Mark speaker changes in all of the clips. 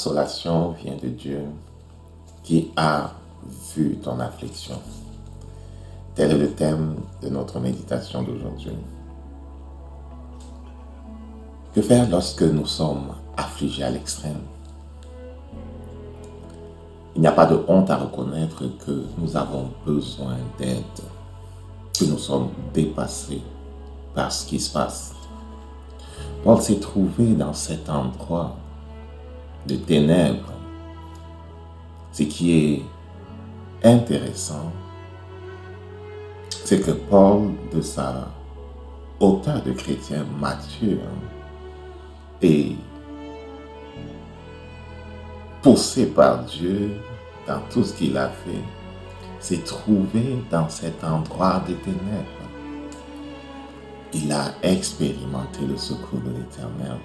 Speaker 1: consolation vient de Dieu qui a vu ton affliction. Tel est le thème de notre méditation d'aujourd'hui. Que faire lorsque nous sommes affligés à l'extrême? Il n'y a pas de honte à reconnaître que nous avons besoin d'aide, que nous sommes dépassés par ce qui se passe. Paul s'est trouvé dans cet endroit de ténèbres. Ce qui est intéressant, c'est que Paul, de sa hauteur de chrétien mature, et poussé par Dieu dans tout ce qu'il a fait, s'est trouvé dans cet endroit de ténèbres. Il a expérimenté le secours de l'Éternel.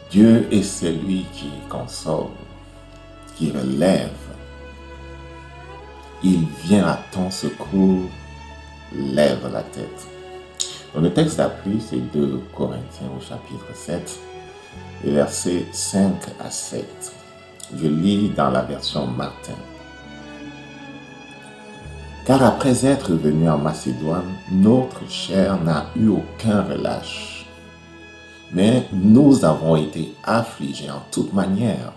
Speaker 1: Dieu est celui qui console, qui relève. Il vient à ton secours, lève la tête. Dans le texte d'appui, c'est 2 Corinthiens au chapitre 7, les versets 5 à 7. Je lis dans la version Martin. Car après être venu en Macédoine, notre chair n'a eu aucun relâche. Mais nous avons été affligés en toute manière,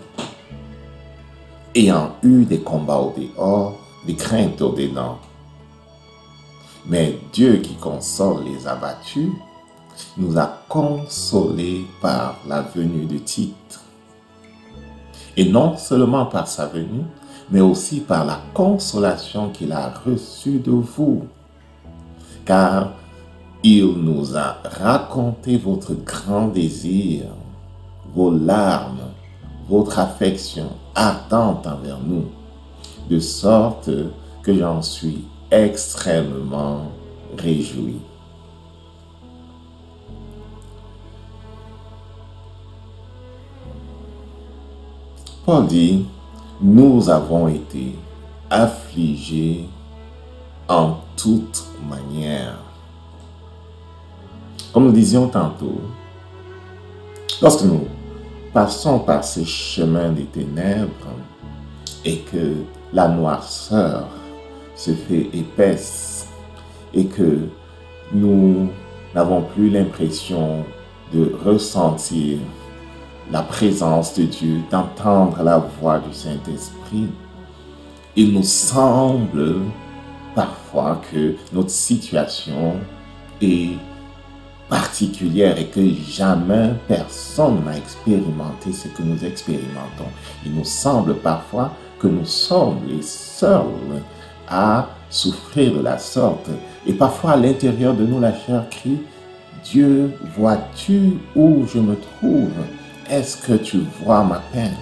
Speaker 1: ayant eu des combats au dehors, des craintes au dedans. Mais Dieu qui console les abattus, nous a consolés par la venue de Tite. Et non seulement par sa venue, mais aussi par la consolation qu'il a reçue de vous. Car il nous a raconté votre grand désir, vos larmes, votre affection ardente envers nous, de sorte que j'en suis extrêmement réjoui. Paul dit, nous avons été affligés en toute manière. Comme nous disions tantôt, lorsque nous passons par ces chemins des ténèbres et que la noirceur se fait épaisse et que nous n'avons plus l'impression de ressentir la présence de Dieu, d'entendre la voix du Saint-Esprit, il nous semble parfois que notre situation est particulière et que jamais personne n'a expérimenté ce que nous expérimentons. Il nous semble parfois que nous sommes les seuls à souffrir de la sorte. Et parfois à l'intérieur de nous, la chair crie, Dieu, vois-tu où je me trouve? Est-ce que tu vois ma peine?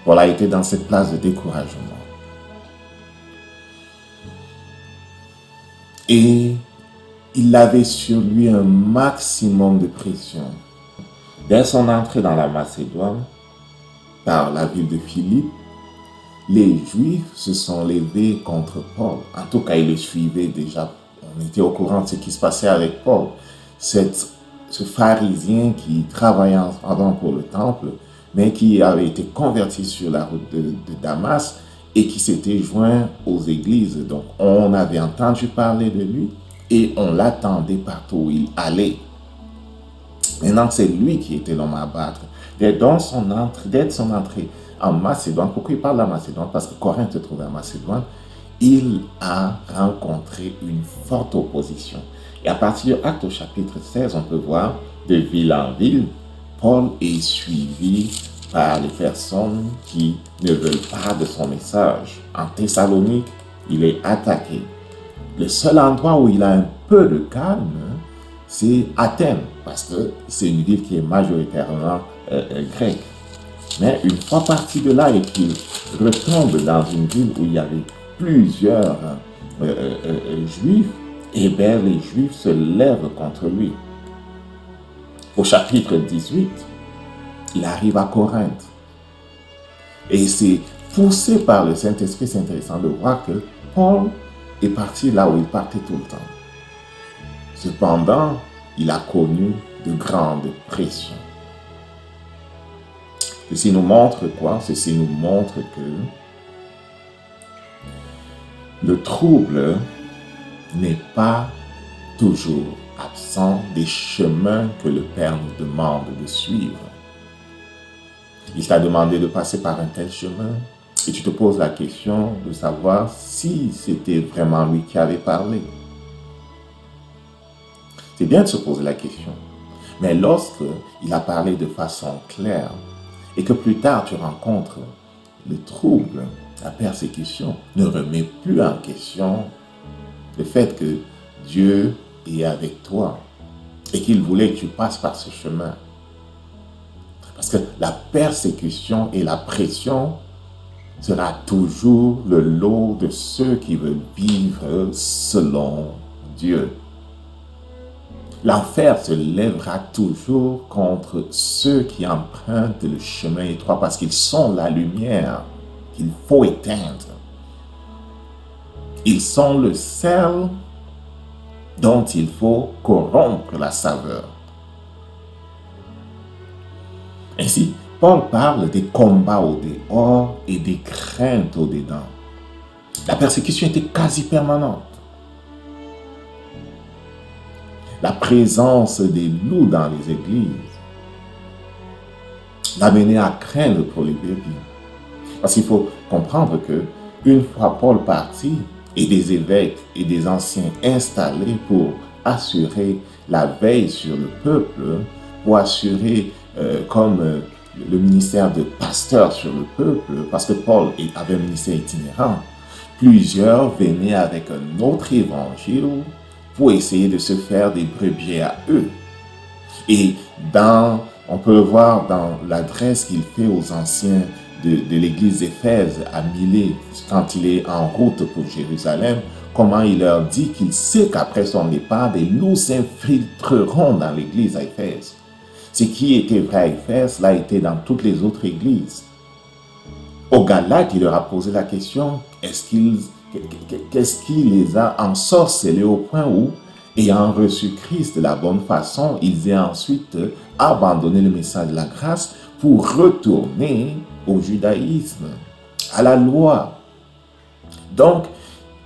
Speaker 1: Paul a été dans cette place de découragement. Et il avait sur lui un maximum de pression. Dès son entrée dans la Macédoine, par la ville de Philippe, les Juifs se sont levés contre Paul. En tout cas, ils le suivaient déjà. On était au courant de ce qui se passait avec Paul. Ce pharisien qui travaillait avant pour le temple, mais qui avait été converti sur la route de Damas et qui s'était joint aux églises. Donc, on avait entendu parler de lui et on l'attendait partout où il allait. Maintenant, c'est lui qui était l'homme à battre. Dès son entrée en Macédoine, pourquoi il parle de la Macédoine? Parce que Corinthe se trouvait en Macédoine. Il a rencontré une forte opposition. Et à partir de Actes au chapitre 16, on peut voir de ville en ville, Paul est suivi par les personnes qui ne veulent pas de son message. En Thessalonique, il est attaqué. Le seul endroit où il a un peu de calme, c'est Athènes, parce que c'est une ville qui est majoritairement grecque. Mais une fois parti de là et qu'il retombe dans une ville où il y avait plusieurs juifs, et bien les juifs se lèvent contre lui. Au chapitre 18, il arrive à Corinthe. Et c'est poussé par le Saint-Esprit. C'est intéressant de voir que Paul est parti là où il partait tout le temps. Cependant, il a connu de grande pression. Ceci nous montre quoi? Ceci nous montre que le trouble n'est pas toujours absent des chemins que le Père nous demande de suivre. Il t'a demandé de passer par un tel chemin et tu te poses la question de savoir si c'était vraiment lui qui avait parlé. C'est bien de se poser la question. Mais lorsqu'il a parlé de façon claire et que plus tard tu rencontres le trouble, la persécution, ne remet plus en question le fait que Dieu est avec toi et qu'il voulait que tu passes par ce chemin. Parce que la persécution et la pression sera toujours le lot de ceux qui veulent vivre selon Dieu. L'enfer se lèvera toujours contre ceux qui empruntent le chemin étroit parce qu'ils sont la lumière qu'il faut éteindre. Ils sont le sel dont il faut corrompre la saveur. Ainsi, Paul parle des combats au dehors et des craintes au dedans. La persécution était quasi permanente. La présence des loups dans les églises l'a mené à craindre pour les brebis. Parce qu'il faut comprendre que une fois Paul parti et des évêques et des anciens installés pour assurer la veille sur le peuple, pour assurer comme le ministère de pasteur sur le peuple, parce que Paul avait un ministère itinérant, plusieurs venaient avec un autre évangile pour essayer de se faire des brebis à eux. Et on peut le voir dans l'adresse qu'il fait aux anciens de l'église d'Éphèse à Milet, quand il est en route pour Jérusalem, comment il leur dit qu'il sait qu'après son départ, des loups s'infiltreront dans l'église à Éphèse. Ce qui était vrai à Éphèse l'a été dans toutes les autres églises. Aux Galates, il leur a posé la question, qu'est-ce qui les a ensorcelés au point où, ayant reçu Christ de la bonne façon, ils aient ensuite abandonné le message de la grâce pour retourner au judaïsme, à la loi. Donc,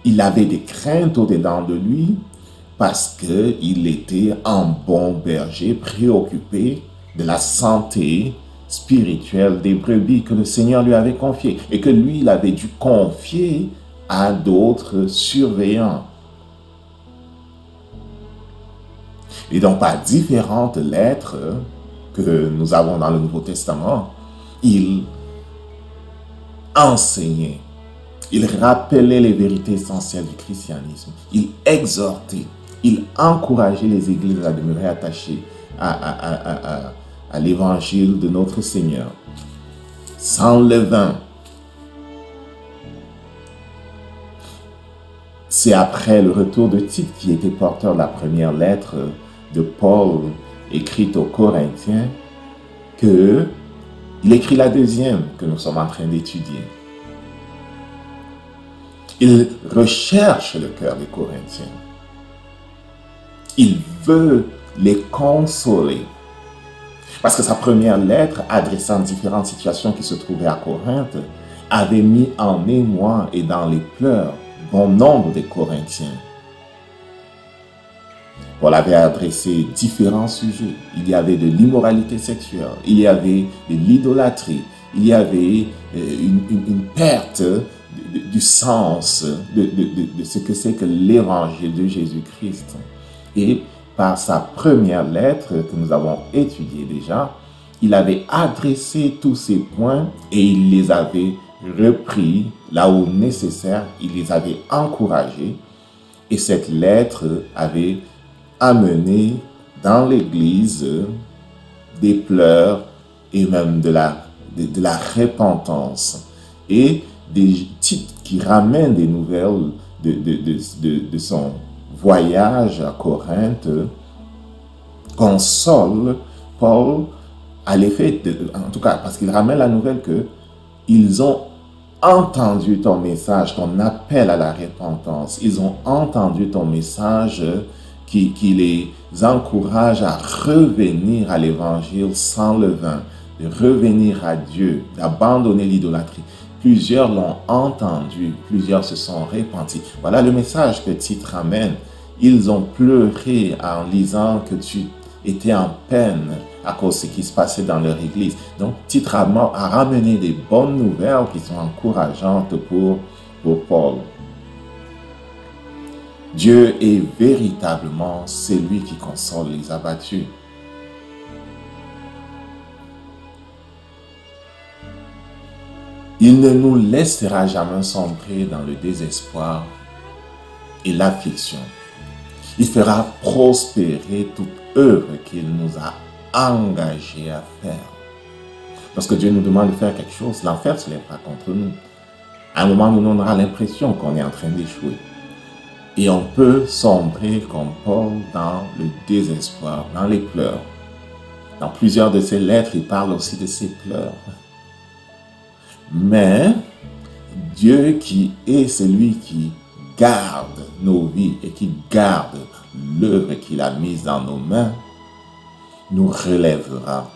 Speaker 1: il avait des craintes au-dedans de lui parce qu'il était un bon berger préoccupé de la santé spirituelle des brebis que le Seigneur lui avait confiées et que lui, il avait dû confier à d'autres surveillants. Et donc, par différentes lettres que nous avons dans le Nouveau Testament, il enseignait, il rappelait les vérités essentielles du christianisme, il exhortait, il encourageait les églises à demeurer attachées à l'évangile de notre Seigneur. Sans levain. C'est après le retour de Tite, qui était porteur de la première lettre de Paul écrite aux Corinthiens, qu'il écrit la deuxième que nous sommes en train d'étudier. Il recherche le cœur des Corinthiens. Il veut les consoler. Parce que sa première lettre, adressant différentes situations qui se trouvaient à Corinthe, avait mis en émoi et dans les pleurs bon nombre des Corinthiens. Paul avait adressé différents sujets. Il y avait de l'immoralité sexuelle, il y avait de l'idolâtrie, il y avait une perte du sens de ce que c'est que l'évangile de Jésus-Christ. Et par sa première lettre que nous avons étudiée déjà, il avait adressé tous ces points et il les avait repris là où nécessaire, il les avait encouragés. Et cette lettre avait amené dans l'Église des pleurs et même de la repentance. Et des titres qui ramènent des nouvelles de son voyage à Corinthe consolent Paul à l'effet, en tout cas, parce qu'il ramène la nouvelle que ils ont entendu ton message, ton appel à la repentance. Ils ont entendu ton message qui les encourage à revenir à l'évangile sans levain, de revenir à Dieu, d'abandonner l'idolâtrie. Plusieurs l'ont entendu, plusieurs se sont repentis. Voilà le message que Titre amène. Ils ont pleuré en lisant que tu étais en peine à cause de ce qui se passait dans leur église. Donc, Titre a ramené des bonnes nouvelles qui sont encourageantes pour Paul. Dieu est véritablement celui qui console les abattus. Il ne nous laissera jamais sombrer dans le désespoir et l'affliction. Il fera prospérer toute œuvre qu'il nous a engagés à faire. Lorsque Dieu nous demande de faire quelque chose, l'enfer se lèvera contre nous. À un moment donné, on aura l'impression qu'on est en train d'échouer. Et on peut sombrer comme Paul dans le désespoir, dans les pleurs. Dans plusieurs de ses lettres, il parle aussi de ses pleurs. Mais Dieu qui est celui qui garde nos vies et qui garde l'œuvre qu'il a mise dans nos mains, nous relèvera.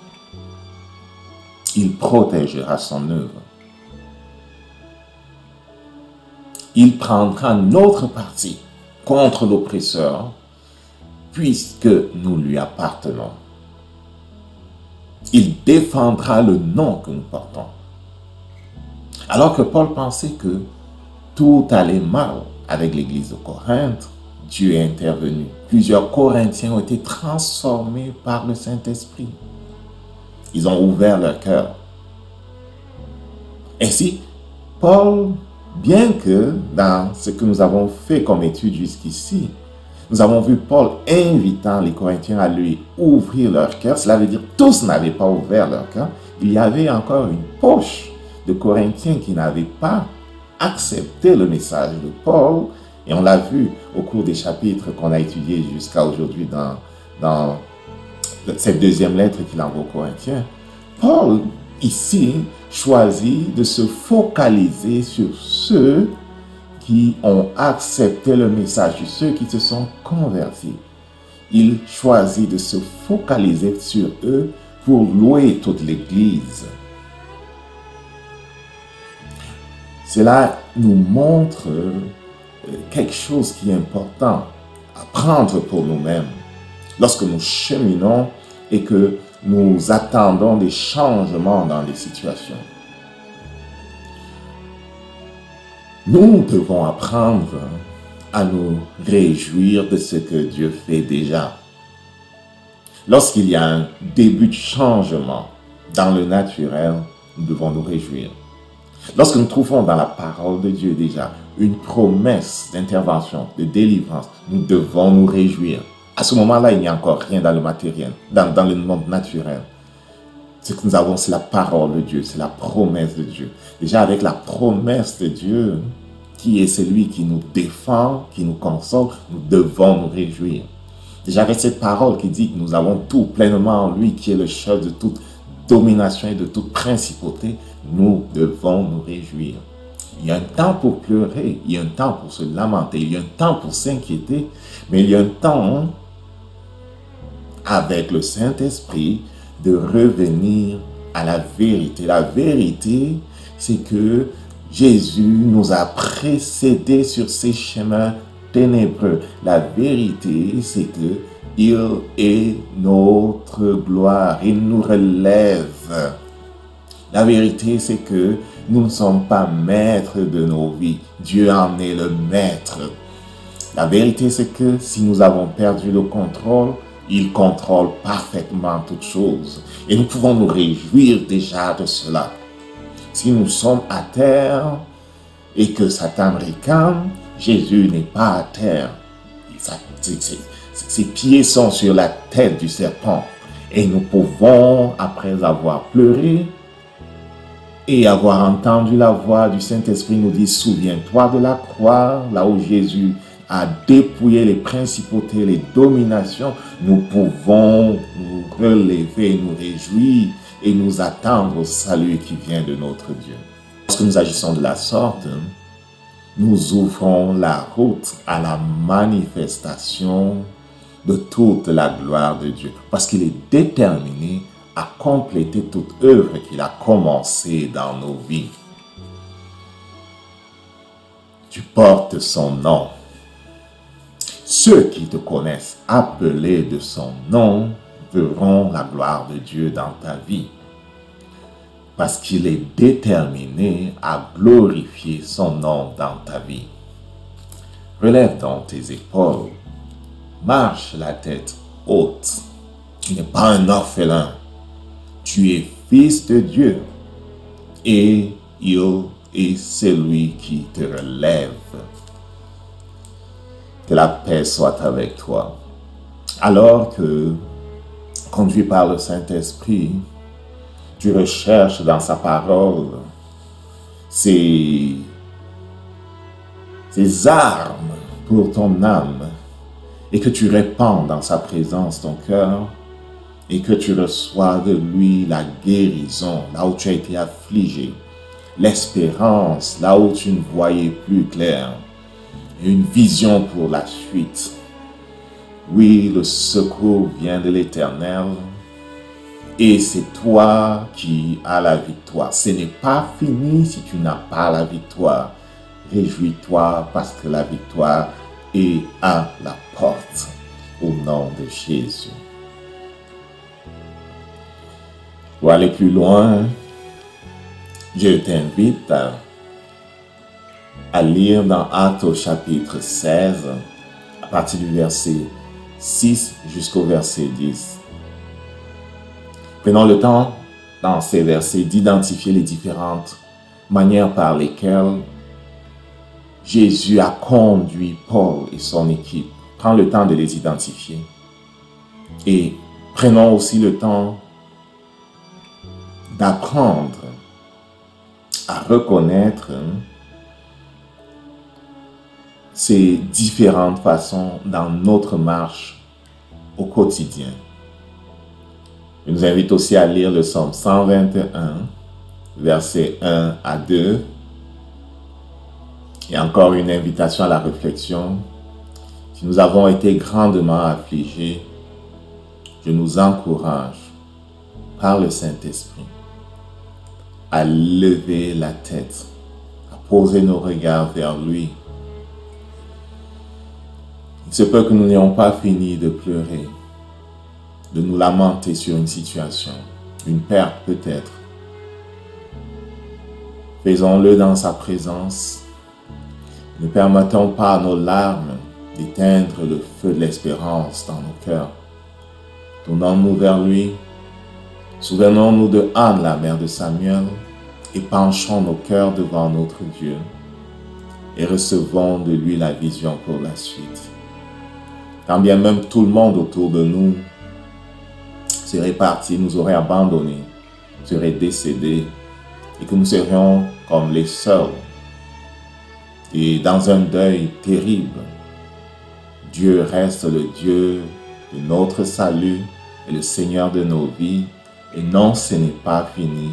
Speaker 1: Il protégera son œuvre. Il prendra notre parti contre l'oppresseur, puisque nous lui appartenons. Il défendra le nom que nous portons. Alors que Paul pensait que tout allait mal avec l'église de Corinthe, Dieu est intervenu. Plusieurs Corinthiens ont été transformés par le Saint-Esprit. Ils ont ouvert leur cœur. Ainsi, Paul, bien que dans ce que nous avons fait comme étude jusqu'ici, nous avons vu Paul invitant les Corinthiens à lui ouvrir leur cœur. Cela veut dire que tous n'avaient pas ouvert leur cœur. Il y avait encore une poche de Corinthiens qui n'avaient pas accepté le message de Paul. Et on l'a vu au cours des chapitres qu'on a étudiés jusqu'à aujourd'hui dans cette deuxième lettre qu'il envoie aux Corinthiens. Paul, ici, choisit de se focaliser sur ceux qui ont accepté le message, sur ceux qui se sont convertis. Il choisit de se focaliser sur eux pour louer toute l'Église. Cela nous montre quelque chose qui est important à prendre pour nous-mêmes lorsque nous cheminons et que nous attendons des changements dans les situations. Nous devons apprendre à nous réjouir de ce que Dieu fait déjà. Lorsqu'il y a un début de changement dans le naturel, nous devons nous réjouir. Lorsque nous trouvons dans la parole de Dieu déjà une promesse d'intervention, de délivrance, nous devons nous réjouir. À ce moment-là, il n'y a encore rien dans le matériel, dans le monde naturel. Ce que nous avons, c'est la parole de Dieu, c'est la promesse de Dieu. Déjà avec la promesse de Dieu, qui est celui qui nous défend, qui nous console, nous devons nous réjouir. Déjà avec cette parole qui dit que nous avons tout pleinement en lui, qui est le chef de toute domination et de toute principauté, nous devons nous réjouir. Il y a un temps pour pleurer, il y a un temps pour se lamenter, il y a un temps pour s'inquiéter, mais il y a un temps avec le Saint-Esprit de revenir à la vérité. La vérité, c'est que Jésus nous a précédés sur ces chemins ténébreux. La vérité, c'est que il est notre gloire, il nous relève. La vérité, c'est que nous ne sommes pas maîtres de nos vies. Dieu en est le maître. La vérité, c'est que si nous avons perdu le contrôle, il contrôle parfaitement toutes choses. Et nous pouvons nous réjouir déjà de cela. Si nous sommes à terre et que Satan ricane, Jésus n'est pas à terre. Ses pieds sont sur la tête du serpent. Et nous pouvons, après avoir pleuré et avoir entendu la voix du Saint-Esprit nous dire, souviens-toi de la croix, là où Jésus a dépouillé les principautés, les dominations, nous pouvons nous relever, nous réjouir et nous attendre au salut qui vient de notre Dieu. Lorsque nous agissons de la sorte, nous ouvrons la route à la manifestation de toute la gloire de Dieu, parce qu'il est déterminé à compléter toute œuvre qu'il a commencée dans nos vies. Tu portes son nom. Ceux qui te connaissent appelés de son nom verront la gloire de Dieu dans ta vie, parce qu'il est déterminé à glorifier son nom dans ta vie. Relève donc tes épaules, marche la tête haute. Tu n'es pas un orphelin, tu es fils de Dieu et il est celui qui te relève. Que la paix soit avec toi. Alors que, conduit par le Saint-Esprit, tu recherches dans sa parole ces armes pour ton âme et que tu répands dans sa présence ton cœur et que tu reçois de lui la guérison là où tu as été affligé, l'espérance là où tu ne voyais plus clair et une vision pour la suite. Oui, le secours vient de l'Éternel et c'est toi qui as la victoire. Ce n'est pas fini si tu n'as pas la victoire. Réjouis-toi parce que la victoire est à la porte au nom de Jésus. Pour aller plus loin, je t'invite à lire dans Actes au chapitre 16, à partir du verset 6 jusqu'au verset 10. Prenons le temps, dans ces versets, d'identifier les différentes manières par lesquelles Jésus a conduit Paul et son équipe. Prends le temps de les identifier. Et prenons aussi le temps d'apprendre à reconnaître ces différentes façons dans notre marche au quotidien. Je nous invite aussi à lire le psaume 121, versets 1 à 2. Et encore une invitation à la réflexion. Si nous avons été grandement affligés, je nous encourage par le Saint-Esprit à lever la tête, à poser nos regards vers lui. Il se peut que nous n'ayons pas fini de pleurer, de nous lamenter sur une situation, une perte peut-être. Faisons-le dans sa présence. Ne permettons pas à nos larmes d'éteindre le feu de l'espérance dans nos cœurs. Tournons-nous vers lui. Souvenons-nous de Anne, la mère de Samuel, et penchons nos cœurs devant notre Dieu et recevons de lui la vision pour la suite. Quand bien même tout le monde autour de nous serait parti, nous aurait abandonnés, serait décédé, et que nous serions comme les seuls et dans un deuil terrible, Dieu reste le Dieu de notre salut et le Seigneur de nos vies. Et non, ce n'est pas fini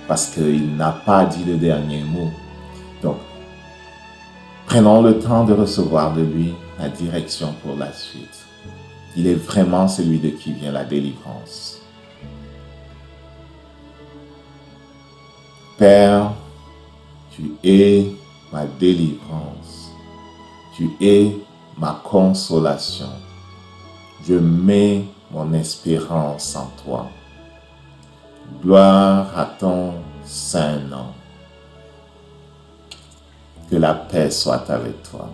Speaker 1: parce qu'il n'a pas dit le dernier mot. Donc, prenons le temps de recevoir de lui la direction pour la suite. Il est vraiment celui de qui vient la délivrance. Père, tu es ma délivrance. Tu es ma consolation. Je mets mon espérance en toi. Gloire à ton saint nom. Que la paix soit avec toi.